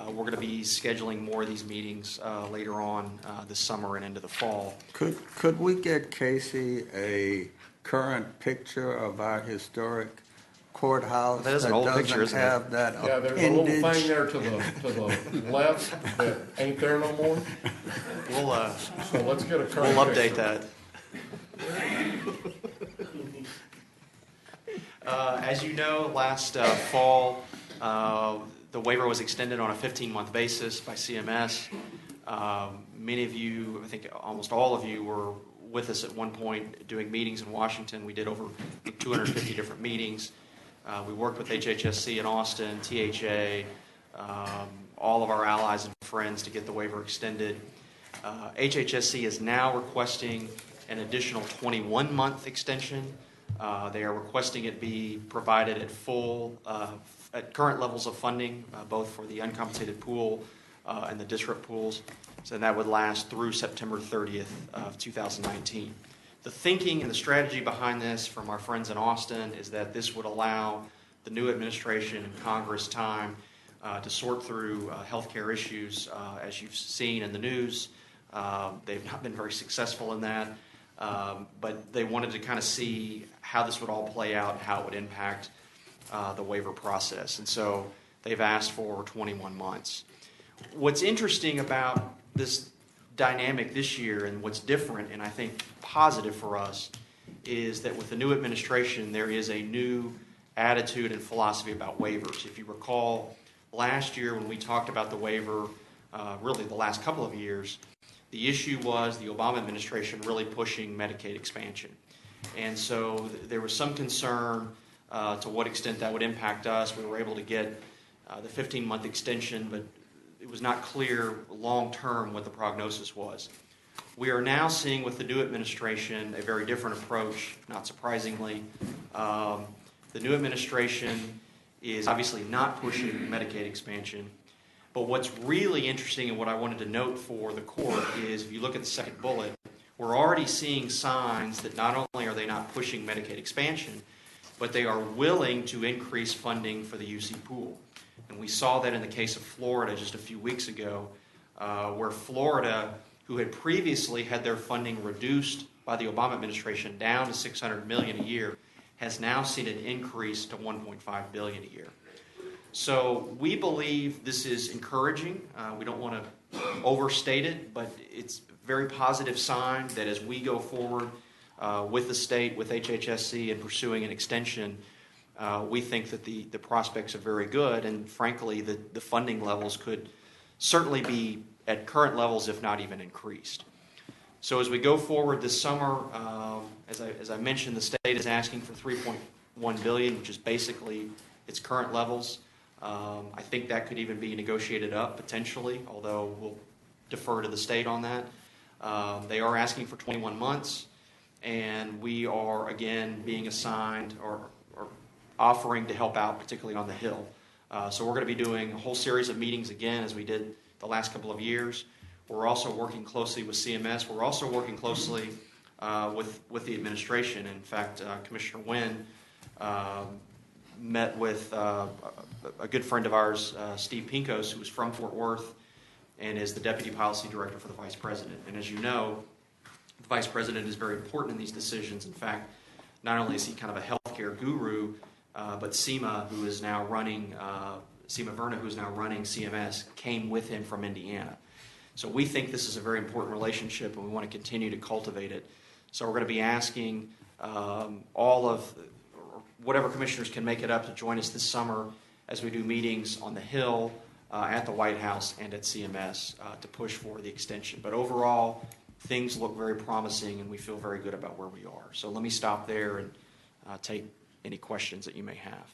we're going to be scheduling more of these meetings later on this summer and into the fall. Could we get Casey a current picture of our historic courthouse That is an old picture, isn't it? have that Yeah, there's a little thing appendage? there to the left that ain't there no more. We'll So let's get a current update picture. that. As you know, last fall, the waiver was extended on a 15-month basis by CMS. Many of you, I think almost all of you, were with us at one point doing meetings in Washington. We did over 250 different meetings. We worked with HHSC in Austin, THA, all of our allies and friends to get the waiver extended. HHSC is now requesting an additional 21-month extension. They are requesting it be provided at at current levels of funding, both for the uncompensated pool and the district pools. So that would last through September 30th of 2019. The thinking and the strategy behind this from our friends in Austin is that this would allow the new administration and Congress time to sort through healthcare issues. As you've seen in the news, they've not been very successful in that. But they wanted to kind of see how this would all play out and how it would impact the waiver process. And so they've asked for 21 months. What's interesting about this dynamic this year and what's different and I think positive for us is that with the new administration, there is a new attitude and philosophy about waivers. If you recall, last year when we talked about the waiver, really the last couple of years, the issue was the Obama administration really pushing Medicaid expansion. And so there was some concern to what extent that would impact us. We were able to get the 15-month extension, but it was not clear long-term what the prognosis was. We are now seeing with the new administration a very different approach, not surprisingly. The new administration is obviously not pushing Medicaid expansion. But what's really interesting and what I wanted to note for the court is if you look at the second bullet, we're already seeing signs that not only are they not pushing Medicaid expansion, but they are willing to increase funding for the UC pool. And we saw that in the case of Florida just a few weeks ago, where Florida, who had previously had their funding reduced by the Obama administration down to $600 million a year, has now seen an increase to $1.5 billion a year. So we believe this is encouraging. We don't want to overstate it, but it's a very positive sign that as we go forward with the state, with HHSC, and pursuing an extension, we think that the prospects are very good, and frankly, the funding levels could certainly be at current levels, if not even increased. So as we go forward this summer, as I mentioned, the state is asking for $3.1 billion, which is basically its current levels. I think that could even be negotiated up potentially, although we'll defer to the state on that. They are asking for 21 months, and we are again being assigned or offering to help out, particularly on the Hill. So we're going to be doing a whole series of meetings again, as we did the last couple of years. We're also working closely with CMS. We're also working closely with the administration. In fact, Commissioner Wynn met with a good friend of ours, Steve Pincos, who is from Fort Worth and is the Deputy Policy Director for the Vice President. And as you know, the Vice President is very important in these decisions. In fact, not only is he kind of a healthcare guru, but Seema, who is now running, Seema Verna, who is now running CMS, came with him from Indiana. So we think this is a very important relationship, and we want to continue to cultivate it. So we're going to be asking all of, whatever commissioners can make it up to join us this summer as we do meetings on the Hill, at the White House, and at CMS to push for the extension. But overall, things look very promising, and we feel very good about where we are. So let me stop there and take any questions that you may have.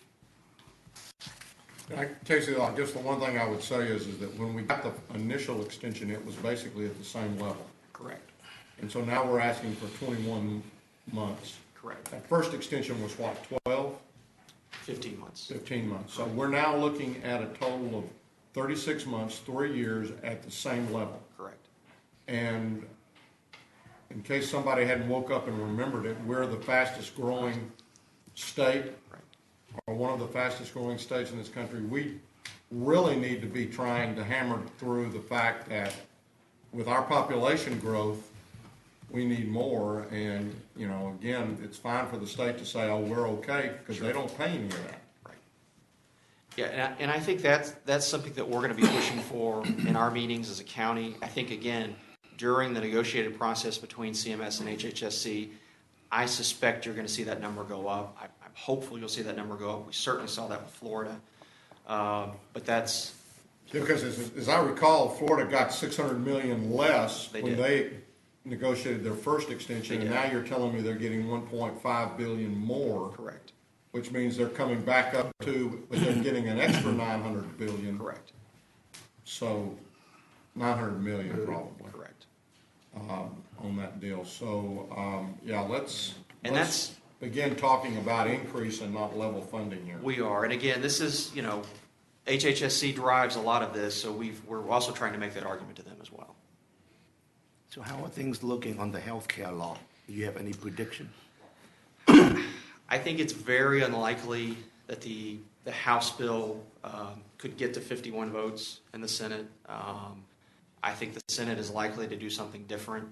Casey, just the one thing I would say is that when we got the initial extension, it was basically at the same level. Correct. And so now we're asking for 21 months. Correct. That first extension was what, 12? 15 months. 15 months. So we're now looking at a total of 36 months, 3 years at the same level. Correct. And in case somebody hadn't woke up and remembered it, we're the fastest growing state, or one of the fastest growing states in this country. We really need to be trying to hammer through the fact that with our population growth, we need more. And, you know, again, it's fine for the state to say, oh, we're okay, because they don't pay any of that. Right. Yeah, and I think that's something that we're going to be pushing for in our meetings as a county. I think, again, during the negotiated process between CMS and HHSC, I suspect you're going to see that number go up. I'm hopeful you'll see that number go up. We certainly saw that with Florida. But that's... Because as I recall, Florida got $600 million less when they negotiated their first extension, and now you're telling me they're getting $1.5 billion more. Correct. Which means they're coming back up to, but they're getting an extra $900 billion. Correct. So $900 million probably. Correct. On that deal. So, yeah, let's that's begin talking about increase and not level funding here. We are. And again, this is, you know, HHSC drives a lot of this, so we're also trying to make that argument to them as well. So how are things looking on the healthcare law? Do you have any prediction? I think it's very unlikely that the House bill could get to 51 votes in the Senate. I think the Senate is likely to do something different.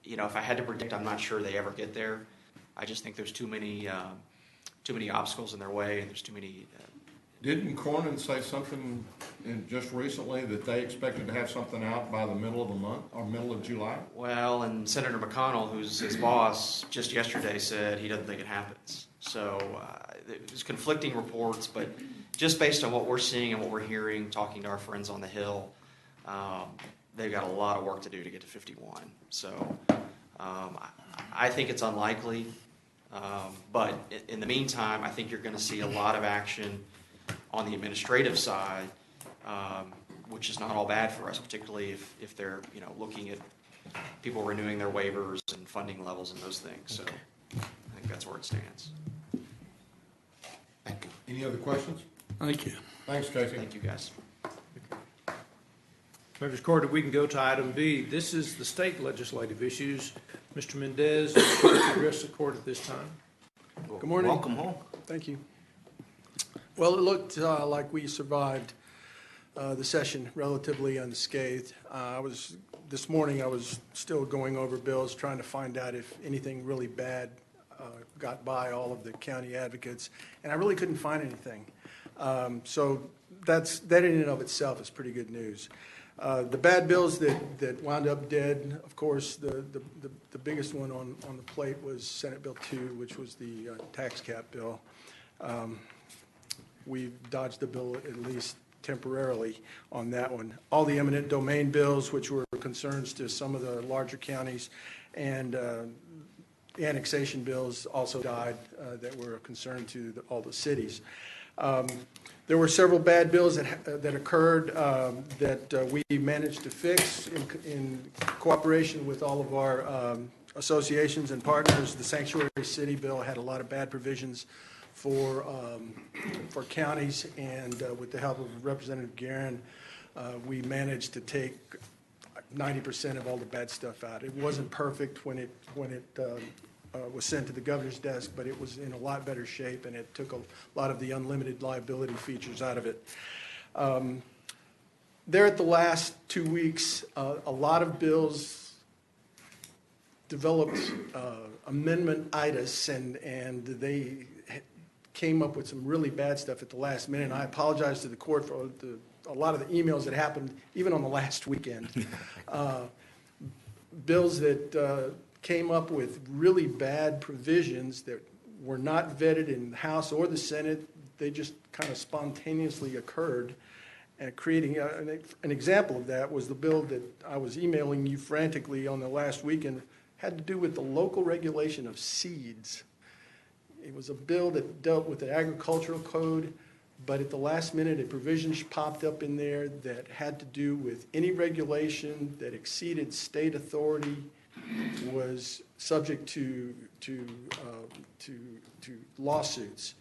You know, if I had to predict, I'm not sure they ever get there. I just think there's too many obstacles in their way, and there's too many. Didn't Cornyn say something just recently that they expected to have something out by the middle of the month or middle of July? Well, and Senator McConnell, who's his boss, just yesterday said he doesn't think it happens. So there's conflicting reports, but just based on what we're seeing and what we're hearing, talking to our friends on the Hill, they've got a lot of work to do to get to 51. So I think it's unlikely. But in the meantime, I think you're going to see a lot of action on the administrative side, which is not all bad for us, particularly if they're looking at people renewing their waivers and funding levels and those things. So I think that's where it stands. Thank you. Any other questions? Thank you. Thanks, Casey. Thank you, guys. Members of the court, we can go to item B. This is the state legislative issues. Mr. Mendez, please address the court at this time. Good morning. Welcome home. Thank you. Well, it looked like we survived the session relatively unscathed. This morning I was still going over bills, trying to find out if anything really bad got by all of the county advocates, and I really couldn't find anything. So that in and of itself is pretty good news. The bad bills that wound up dead, of course, the biggest one on the plate was Senate Bill 2, which was the tax cap bill. We've dodged the bill at least temporarily on that one. All the eminent domain bills, which were concerns to some of the larger counties, and annexation bills also died that were a concern to all the cities. There were several bad bills that occurred that we managed to fix in cooperation with all of our associations and partners. The Sanctuary City bill had a lot of bad provisions for counties, and with the help of Representative Guerin, we managed to take 90% of all the bad stuff out. It wasn't perfect when it was sent to the governor's desk, but it was in a lot better shape, and it took a lot of the unlimited liability features out of it. There at the last 2 weeks, a lot of bills developed amendment-itis, and they came up with some really bad stuff at the last minute. And I apologize to the court for a lot of the emails that happened even on the last weekend. Bills that came up with really bad provisions that were not vetted in the House or the Senate. They just kind of spontaneously occurred. And creating an example of that was the bill that I was emailing you frantically on the last weekend, had to do with the local regulation of seeds. It was a bill that dealt with the agricultural code, but at the last minute, a provision popped up in there that had to do with any regulation that exceeded state authority was subject to lawsuits.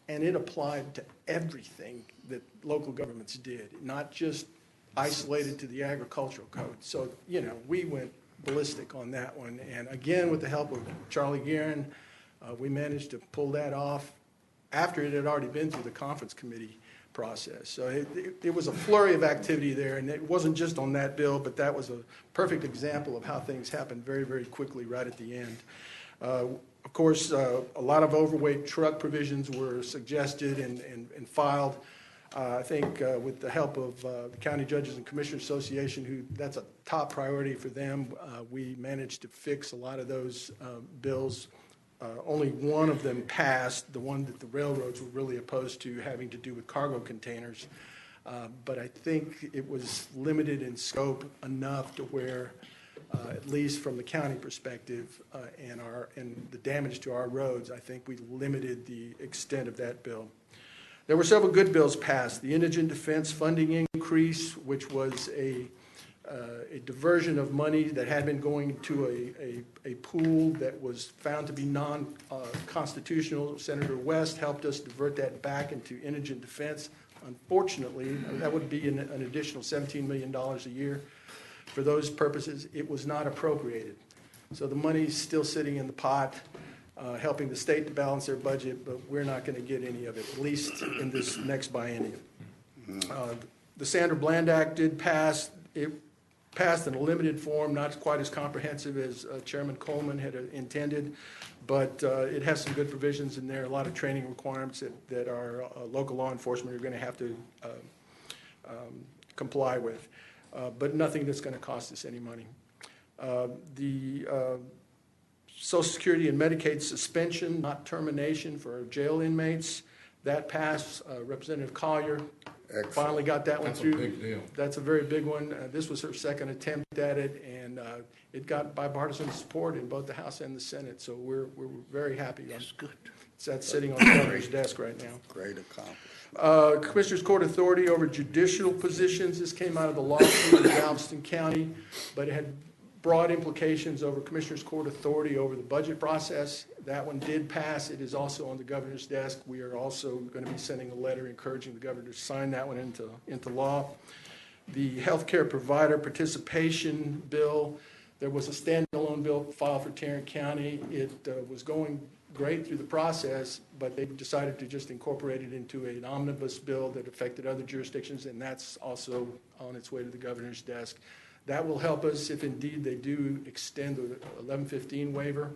And it applied to everything that local governments did, not just isolated to the agricultural code. So, we went ballistic on that one. And again, with the help of Charlie Guerin, we managed to pull that off after it had already been through the conference committee process. So it was a flurry of activity there, and it wasn't just on that bill, but that was a perfect example of how things happened very, very quickly right at the end. Of course, a lot of overweight truck provisions were suggested and filed. I think with the help of the County Judges and Commissioners Association, that's a top priority for them, we managed to fix a lot of those bills. Only one of them passed, the one that the railroads were really opposed to, having to do with cargo containers. But I think it was limited in scope enough to where, at least from the county perspective and the damage to our roads, I think we limited the extent of that bill. There were several good bills passed. The indigent defense funding increase, which was a diversion of money that had been going to a pool that was found to be non-constitutional. Senator West helped us divert that back into indigent defense. Unfortunately, that would be an additional $17 million a year. For those purposes, it was not appropriated. So the money's still sitting in the pot, helping the state to balance their budget, but we're not going to get any of it, at least in this next biennium. The Sandra Bland Act did pass. It passed in a limited form, not quite as comprehensive as Chairman Coleman had intended, but it has some good provisions in there, a lot of training requirements that our local law enforcement are going to have to comply with, but nothing that's going to cost us any money. The Social Security and Medicaid suspension, not termination for jail inmates, that passed. Representative Collier finally got that one through. That's a big deal. That's a very big one. This was her second attempt at it, and it got bipartisan support in both the House and the Senate, so we're very happy. That's good. That's sitting on the governor's desk right now. Great accomplishment. Commissioners Court authority over judicial positions. This came out of the lawsuit in Galveston County, but it had broad implications over Commissioners Court authority over the budget process. That one did pass. It is also on the governor's desk. We are also going to be sending a letter encouraging the governor to sign that one into law. The healthcare provider participation bill, there was a standalone bill filed for Tarrant County. It was going great through the process, but they decided to just incorporate it into an omnibus bill that affected other jurisdictions, and that's also on its way to the governor's desk. That will help us if indeed they do extend the 1115 waiver.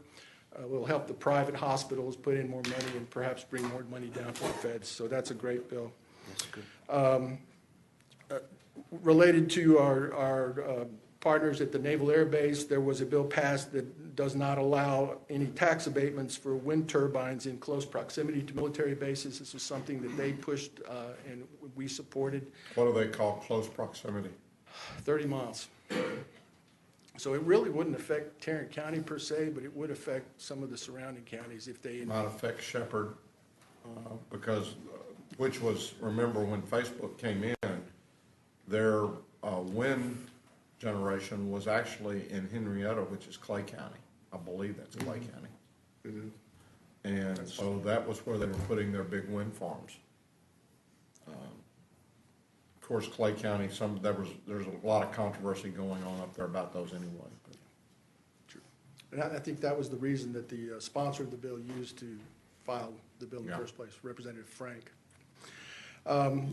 will help the private hospitals put in more money and perhaps bring more money down to the feds. So that's a great bill. That's good. Related to our partners at the Naval Air Base, there was a bill passed that does not allow any tax abatements for wind turbines in close proximity to military bases. This was something that they pushed and we supported. What do they call close proximity? 30 miles. So it really wouldn't affect Tarrant County per se, but it would affect some of the surrounding counties if they... Might affect Shepherd, because, which was, remember when Facebook came in, their wind generation was actually in Henrietta, which is Clay County. I believe that's Clay County. And so that was where they were putting their big wind farms. Of course, Clay County, there's a lot of controversy going on up there about those anyway. True. And I think that was the reason that the sponsor of the bill used to file the bill in the first place, Representative Frank.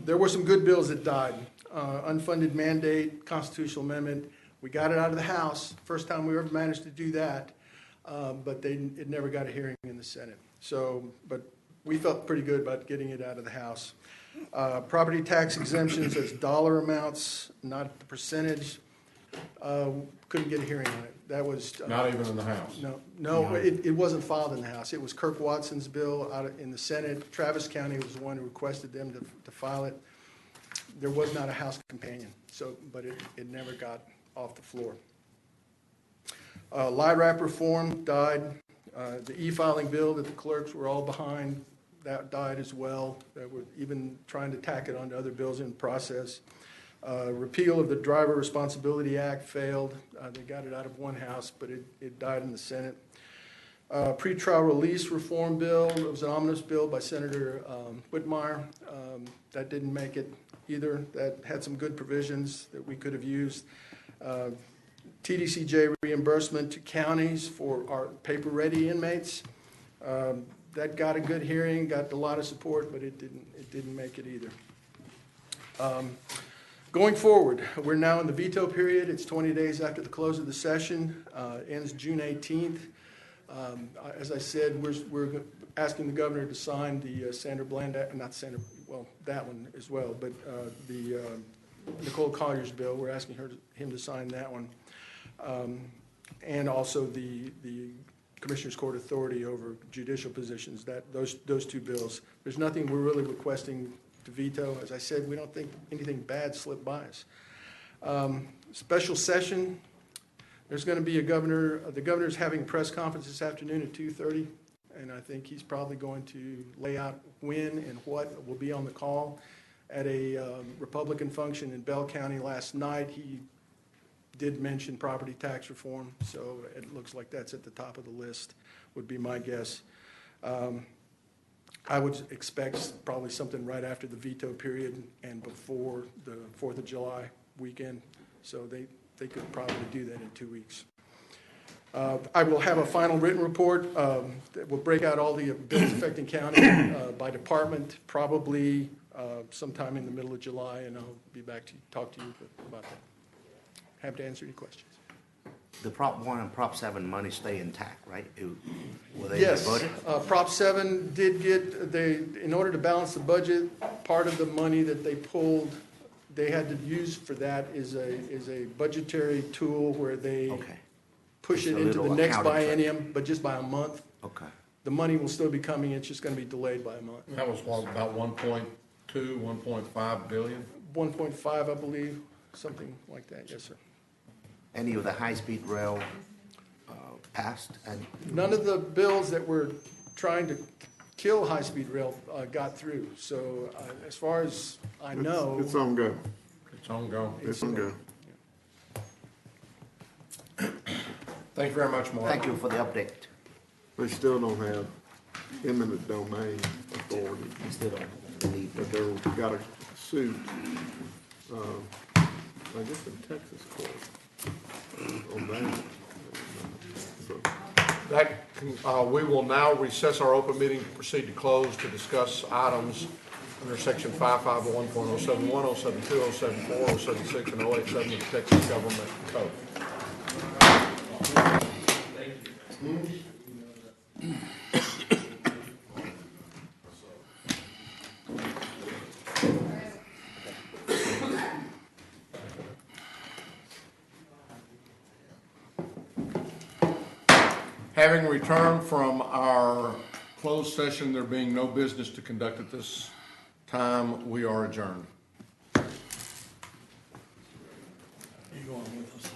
There were some good bills that died. Unfunded mandate, constitutional amendment. We got it out of the House. First time we ever managed to do that, but it never got a hearing in the Senate. So, but we felt pretty good about getting it out of the House. Property tax exemptions as dollar amounts, not the percentage. Couldn't get a hearing on it. That was not even in the House. No. It wasn't filed in the House. It was Kirk Watson's bill in the Senate. Travis County was the one who requested them to file it. There was not a House companion, but it never got off the floor. LIRAP reform died. The e-filing bill that the clerks were all behind, that died as well. That we're even trying to tack it onto other bills in the process. Repeal of the Driver Responsibility Act failed. They got it out of one house, but it died in the Senate. Pretrial release reform bill. It was an omnibus bill by Senator Whitmire. That didn't make it either. That had some good provisions that we could have used. TDCJ reimbursement to counties for our paper-ready inmates. That got a good hearing, got a lot of support, but it didn't make it either. Going forward, we're now in the veto period. It's 20 days after the close of the session. Ends June 18th. As I said, we're asking the governor to sign the Sandra Bland, that one as well, but the Nicole Collier's bill. We're asking him to sign that one, and also the Commissioner's Court authority over judicial positions. Those two bills. There's nothing we're really requesting to veto. As I said, we don't think anything bad slipped by us. Special session. There's going to be the governor's having a press conference this afternoon at 2:30, and I think he's probably going to lay out when and what will be on the call. At a Republican function in Bell County last night, he did mention property tax reform, so it looks like that's at the top of the list, would be my guess. I would expect probably something right after the veto period and before the 4th of July weekend, so they could probably do that in 2 weeks. I will have a final written report that will break out all the bills affecting county by department, probably sometime in the middle of July, and I'll be back to talk to you about that. Happy to answer any questions. The Prop 1 and Prop 7 money stay intact, right? Were they Yes, voted? Prop 7 did in order to balance the budget, part of the money that they pulled, they had to use for that is a budgetary tool where they push it into the next biennium, but just by a month. Okay. The money will still be coming, it's just going to be delayed by a month. That was about 1.2, 1.5 billion? 1.5, I believe, something like that, yes, sir. Any of the high-speed rail passed? And None of the bills that were trying to kill high-speed rail got through. So as far as I know... It's on go. It's on go. It's on go. Thank you very much, Mark. Thank you for the update. They still don't have eminent domain authority. They still don't believe. But they've got a suit, I guess in Texas court on that. So. We will now recess our open meeting to proceed to close to discuss items under Section 5501.071, 072, 074, 076, and 087 of the Texas Government Code. Having returned from our closed session, there being no business to conduct at this time, we are adjourned. You going with us?